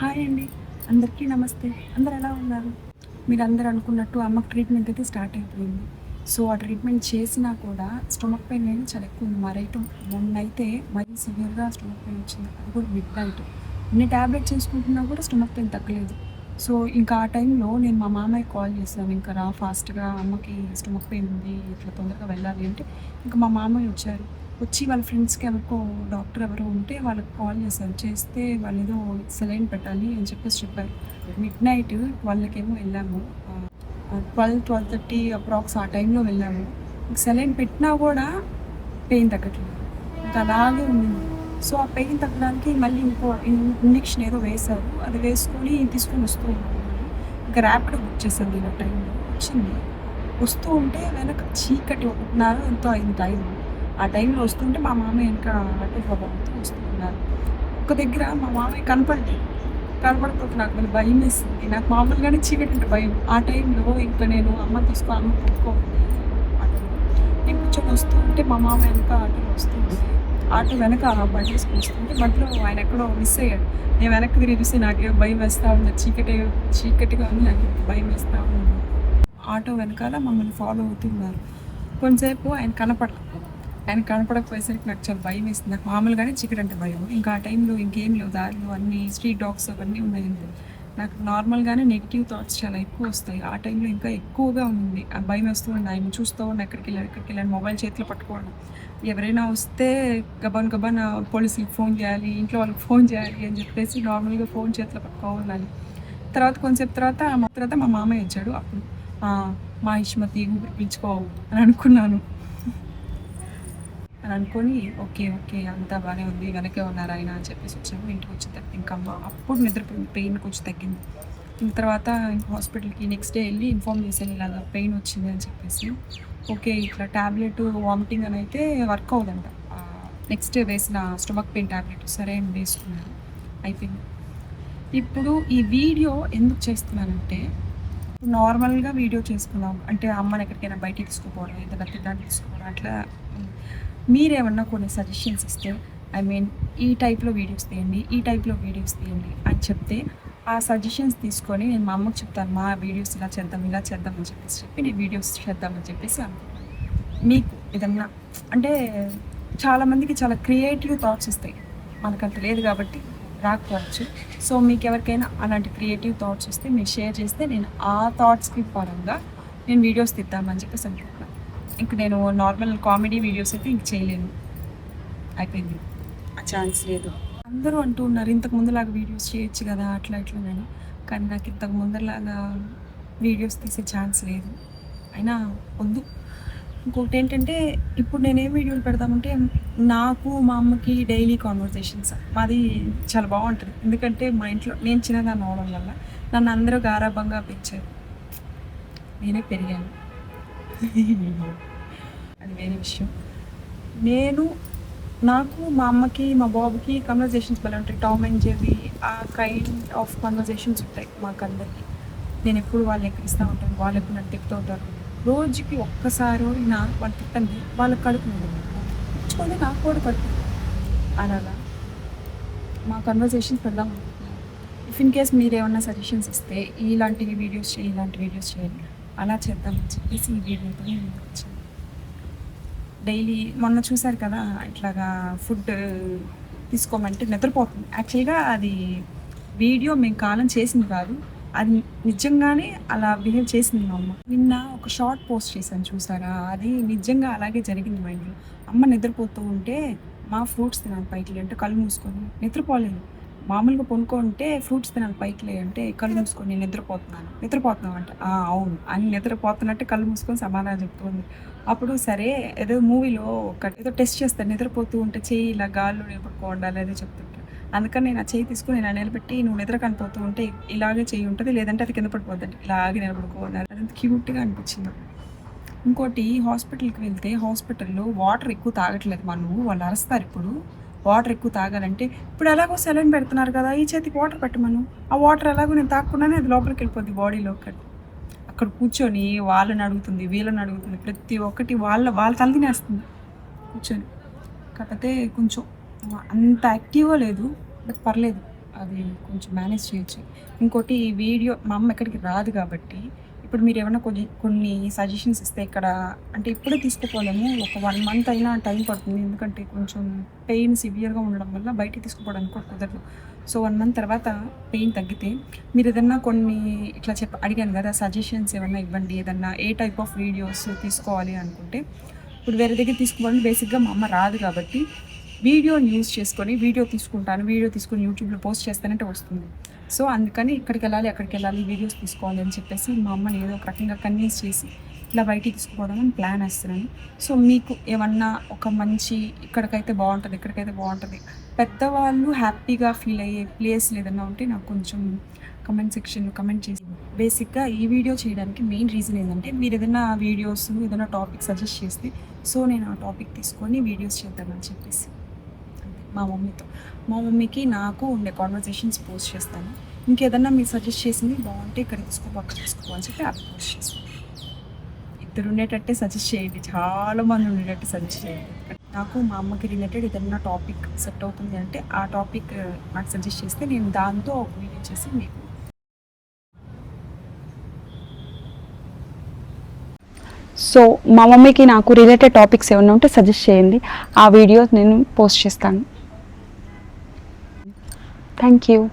Hi అండి. అందరికీ నమస్తే. అందరూ ఎలా ఉన్నారు? మీరందరూ అనుకున్నట్టు అమ్మకి ట్రీట్మెంట్ అయితే స్టార్ట్ అయిపోయింది. సో, ఆ ట్రీట్మెంట్ చేసినా కూడా స్టొమక్ పెయిన్ అనేది చాలా ఎక్కువ ఉంది. మొన్నైతే మరీ సివియర్‌గా స్టొమక్ పెయిన్ వచ్చింది. అది కూడా మిడ్ నైట్. ఎన్ని టాబ్లెట్స్ ఏసుకుంటున్నా కూడా స్టొమక్ పెయిన్ తగ్గలేదు. సో, ఇంకా ఆ టైంలో నేను మా మామయ్యకి కాల్ చేశాను. "ఇంకా రా ఫాస్ట్‌గా అమ్మకి స్టొమక్ పెయిన్ ఉంది. ఇట్లా తొందరగా వెళ్ళాలి" అంటే ఇంక మా మామయ్య వచ్చారు. వచ్చి వాళ్ళ ఫ్రెండ్స్‌కి ఎవరికో డాక్టర్ ఎవరో ఉంటే వాళ్ళకి కాల్ చేశారు. చేస్తే వాళ్ళేదో సెలైన్ పెట్టాలి అని చెప్పారు. మిడ్ నైట్ 12కేమో వెళ్ళాము. 12:30 అప్రాక్స్ ఆ టైంలో వెళ్ళాము. సెలైన్ పెట్టినా కూడా పెయిన్ తగ్గట్లేదు. ఇంకా అలాగే ఉండింది. సో, ఆ పెయిన్ తగ్గడానికి మళ్ళీ ఇంకో ఇంజెక్షన్ ఏదో వేశారు. అది వేసుకొని తీసుకొని వస్తూ ఉన్నాము. ఇంకా ర్యాపిడో బుక్ చేశాను నేను ఆ టైంలో. వచ్చింది. వస్తూ ఉంటే వెనక చీకటి 1:30 ఎంతో అయింది టైము. ఆ టైంలో వస్తుంటే మా మామయ్య వెనక ఆటో ఫాలో అవుతూ వస్తూ ఉన్నారు. ఒక దగ్గర మా మామయ్య కనపడలేదు. కనపడకపోతే నాకు మళ్ళీ భయమేసింది. నాకు మామూలుగానే చీకటి అంటే భయం. ఆ టైంలో ఇంకా నేను అమ్మ పడుకోవాలి ఆటోలో. నేను కూర్చొని వస్తూ ఉంటే మా మామ వెనక ఆటోలో వస్తూ ఉంటే ఆటో వెనక బండి వేసుకొని వస్తుంటే మధ్యలో ఆయన ఎక్కడో మిస్ అయ్యాడు. నేను వెనక్కి తిరిగి చూస్తే నాకేమో భయం వేస్తూ ఉంది. చీకటిగా ఉంది. నాకు భయం వేస్తూ ఉంది. ఆటో వెనకాల మమ్మల్ని ఫాలో అవుతున్నారు. కొంతసేపు ఆయన కనపడకపోయేసరికి నాకు చాలా భయం వేసింది. నాకు మామూలుగానే చీకటి అంటే భయం. ఇంకా ఆ టైంలో ఇంకేం లేవు దారిలో అన్నీ స్ట్రీట్ డాగ్స్ అవన్నీ ఉన్నాయండి. నాకు నార్మల్‌గానే నెగిటివ్ థాట్స్ చాలా ఎక్కువ వస్తాయి. ఆ టైంలో ఇంకా ఎక్కువగా ఉంది. ఆ భయం వేస్తూ ఉంది. ఆయన చూస్తూ ఉన్న ఎక్కడికెళ్ళాను మొబైల్ చేతిలో పట్టుకోవడం. ఎవరైనా వస్తే గబాన్ పోలీసులకి ఫోన్ చేయాలి, ఇంట్లో వాళ్ళకి ఫోన్ చేయాలి అని చెప్పేసి నార్మల్‌గా ఫోన్ చేతిలో పట్టుకోవాలి. తర్వాత కొంతసేపు తర్వాత మా మామయ్య వచ్చాడు. అప్పుడు మా ఇష్మతి ఊపిరి పీల్చుకో అని అనుకున్నాను. అని అనుకొని ఓకే. అంతా బాగానే ఉంది. వెనకే ఉన్నారు ఆయన అని చెప్పేసి వచ్చాము. ఇంటికి వచ్చిన తర్వాత ఇంకా అమ్మ అప్పుడు నిద్రపోయింది. పెయిన్ కొంచెం తగ్గింది. ఇంక తర్వాత ఇంక హాస్పిటల్‌కి నెక్స్ట్ డే వెళ్ళి ఇన్ఫార్మ్ చేశాను ఇలాగ పెయిన్ వచ్చింది అని చెప్పేసి. ఓకే. ఇట్లా టాబ్లెట్ వామిటింగ్ అని అయితే వర్క్ అవ్వదంట. నెక్స్ట్ డే వేసిన స్టొమక్ పెయిన్ టాబ్లెట్ సరే అని వేసుకున్నాను. అయిపోయింది. ఇప్పుడు ఈ వీడియో ఎందుకు చేస్తున్నానంటే నార్మల్‌గా వీడియో చేసుకున్నాం. అంటే అమ్మని ఎక్కడికైనా బయటికి తీసుకుపోవడం, ఏదైనా తినడానికి తీసుకుపోవడం అట్లా. మీరేమన్నా కొన్ని సజెషన్స్ ఇస్తే ఈ టైప్‌లో వీడియోస్ తీయండి, ఈ టైప్‌లో వీడియోస్ తీయండి అని చెప్తే ఆ సజెషన్స్ తీసుకొని నేను మా అమ్మకి చెప్తాను. మా వీడియోస్ ఇలా చేద్దాం అని చెప్పి నేను వీడియోస్ చేద్దామని చెప్పేసి అనుకుంటున్నాను. మీకు ఏదన్నా అంటే చాలామందికి చాలా క్రియేటివ్ థాట్స్ వస్తాయి. మనకంత లేదు కాబట్టి రాకపోవచ్చు. సో, మీకెవరికైనా అలాంటి క్రియేటివ్ థాట్స్ వస్తే మీరు షేర్ చేస్తే నేను ఆ థాట్స్‌కి పరంగా నేను వీడియోస్ తీద్దామని చెప్పేసి అనుకుంటున్నాను. ఇంక నేను నార్మల్ కామెడీ వీడియోస్ అయితే ఇంక చేయలేను. అయిపోయింది. ఆ ఛాన్స్ లేదు. అందరూ అంటూ ఉన్నారు ఇంతకు ముందులాగా వీడియోస్ చేయొచ్చు కదా! అట్లా ఇట్లానని. కానీ నాకు ఇంతకు ముందరలాగా వీడియోస్ తీసే ఛాన్స్ లేదు. అయినా వద్దు. ఇంకోటేంటంటే ఇప్పుడు నేనేం వీడియోలు పెడతామంటే నాకు, మా అమ్మకి డైలీ కాన్వర్జేషన్స్. మాది చాలా బావుంటది. ఎందుకంటే మా ఇంట్లో నేను చిన్నదాన్ని అవ్వడం వల్ల నన్ను అందరూ గారాబంగా పెంచారు. నేనే పెరిగాను. అది వేరే విషయం. నేను నాకు, మా అమ్మకి, మా బాబుకి కన్వర్జేషన్స్ భలే ఉంటాయి. టామ్ అండ్ జెర్రీ ఆ కైండ్ ఆఫ్ కన్వర్జేషన్స్ ఉంటాయి మాకందరికి. నేనెప్పుడు వాళ్ళని ఎక్కిరిస్తూ ఉంటాను. వాళ్ళెప్పుడు నన్ను తిప్పుతూ ఉంటారు. రోజుకి ఒక్కసారో వాళ్ళు తిట్టండి వాళ్ళకి కడుపు నిండుతుంది. తెచ్చుకొని నాకు కూడా కడుపు అలాగా మా కన్వర్జేషన్స్ పెడదాం అనుకుంటున్నాను. ఇఫ్ ఇన్ కేస్ మీరేమన్నా సజెషన్స్ ఇస్తే ఇలాంటి వీడియోస్ చేయండి అలా చేద్దామని చెప్పేసి ఈ వీడియోతో నేను ముందుకు వచ్చాను. డైలీ మొన్న చూసారు కదా ఇట్లాగా ఫుడ్ తీసుకోమంటే నిద్రపోతుంది. యాక్చువల్గా అది వీడియో మేము కాలం చేసింది కాదు. అది నిజంగానే అలా బిహేవ్ చేసింది మా అమ్మ. నిన్న ఒక షార్ట్ పోస్ట్ చేశాను చూసారా? అది నిజంగా అలాగే జరిగింది మా ఇంట్లో. అమ్మ నిద్రపోతూ ఉంటే ఫ్రూట్స్ తినాలి పైకి లే అంటే కళ్ళు మూసుకొని నిద్రపోలేదు. మామూలుగా పనుకుంటే ఫ్రూట్స్ తినాలి పైకి లే అంటే కళ్ళు మూసుకొని నేను నిద్రపోతున్నావు అంటే అవును అని నిద్రపోతున్నట్టే కళ్ళు మూసుకొని సమాధానం చెప్తుంది. అప్పుడు సరే ఏదో మూవీలో ఏదో టెస్ట్ చేస్తాను నిద్రపోతూ ఉంటే చెయ్యి ఇలా గాల్లో నిలబడుకో ఉండాలి అదే చెప్తుంటాను. అందుకని నేను ఆ చెయ్యి తీసుకొని ఇలా నిలబెట్టి నువ్వు నిద్ర కనిపోతూ ఉంటే ఇలాగే చెయ్యి ఉంటుంది లేదంటే అది కింద పడిపోద్దండి ఇలాగే నిలబడుకో ఉండాలి. అదంత క్యూట్గా అనిపించింది. ఇంకోటి హాస్పిటల్కి వెళ్తే హాస్పిటల్లో వాటర్ ఎక్కువ తాగట్లేదు వాళ్ళు అరుస్తారు ఇప్పుడు. వాటర్ ఎక్కువ తాగాలంటే ఇప్పుడు ఎలాగో సెలైన్ పెడుతున్నారు కదా ఈ చేతికి వాటర్ పెట్టమను. ఆ వాటర్ ఎలాగో నేను తాగకుండానే అది లోపలికి వెళ్ళిపోద్ది బాడీలోకి. అక్కడ కూర్చొని వాళ్ళని అడుగుతుంది వీళ్ళని అడుగుతుంది ప్రతి ఒక్కటి వాళ్ళ తల తినేస్తుంది కూర్చొని. కాకపోతే కొంచెం అంత యాక్టివ్గా లేదు బట్ పర్లేదు అది కొంచెం మేనేజ్ చేయొచ్చు. ఇంకోటి ఈ వీడియో మా అమ్మ ఎక్కడికి రాదు కాబట్టి, ఇప్పుడు మీరేమన్నా కొన్ని సజెషన్స్ ఇస్తే ఇక్కడ అంటే ఇప్పుడే తీసుకుపోలేము. ఒక 1 మంత్ అయినా టైం పడుతుంది. ఎందుకంటే కొంచెం పెయిన్ సివియర్‌గా ఉండడం వల్ల బయటికి తీసుకుపోవడానికి కూడా కుదరదు. సో 1 మంత్ తర్వాత పెయిన్ తగ్గితే మీరేదన్నా కొన్ని ఇట్లా అడిగాను కదా! సజెషన్స్ ఏమన్నా ఇవ్వండి. ఏదన్నా ఏ టైప్ ఆఫ్ వీడియోస్ తీసుకోవాలి అనుకుంటే, ఇప్పుడు వేరే దగ్గర తీసుకుపోవాలంటే బేసిక్‌గా మా అమ్మ రాదు కాబట్టి వీడియోని యూజ్ చేసుకొని వీడియో తీసుకుంటాను. వీడియో తీసుకొని యూట్యూబ్‌లో పోస్ట్ చేస్తానంటే వస్తుంది. సో, అందుకని ఇక్కడికెళ్ళాలి, అక్కడికెళ్ళాలి, వీడియోస్ తీసుకోవాలి అని చెప్పేసి మా అమ్మని ఏదో ఒక రకంగా కన్విన్స్ చేసి ఇలా బయటికి తీసుకుపోవడం అని ప్లాన్ ఏస్తున్నాను. సో, మీకు ఏమన్నా ఒక మంచి ఇక్కడికైతే బావుంటది, ఇక్కడికైతే బావుంటది, పెద్దవాళ్ళు హ్యాపీగా ఫీల్ అయ్యే ప్లేస్‌లు ఏదన్నా ఉంటే నాకు కొంచెం కమెంట్ సెక్షన్‌లో కమెంట్ చేసి బేసిక్‌గా ఈ వీడియో చేయడానికి మెయిన్ రీజన్ ఏంటంటే మీరేదైనా వీడియోస్, ఏదైనా టాపిక్ సజెస్ట్ చేస్తే సో, నేను ఆ టాపిక్ తీసుకొని వీడియోస్ చేద్దామని చెప్పేసి. మా మమ్మీతో. మా మమ్మీకి నాకు ఉండే కాన్వర్జేషన్స్ పోస్ట్ చేస్తాను. ఇంకేదన్నా మీరు సజెస్ట్ చేసింది బాగుంటే ఇక్కడ తీసుకోపో, అక్కడ తీసుకోపో అని చెప్పి అది పోస్ట్ చేస్తాను. ఇద్దరు ఉండేటట్టే సజెస్ట్ చేయండి. చాలా మంది ఉండేటట్టు సజెస్ట్ చేయండి. నాకు మా అమ్మకి రిలేటెడ్ ఏదన్నా టాపిక్ సెట్ అవుతుంది అంటే ఆ టాపిక్ నాకు సజెస్ట్ చేస్తే నేను దాంతో ఒక వీడియో చేసి మీకు సో మా మమ్మీకి నాకు రిలేటెడ్ టాపిక్స్ ఏమన్నా ఉంటే సజెస్ట్ చేయండి. ఆ వీడియో నేను పోస్ట్ చేస్తాను. Thank you.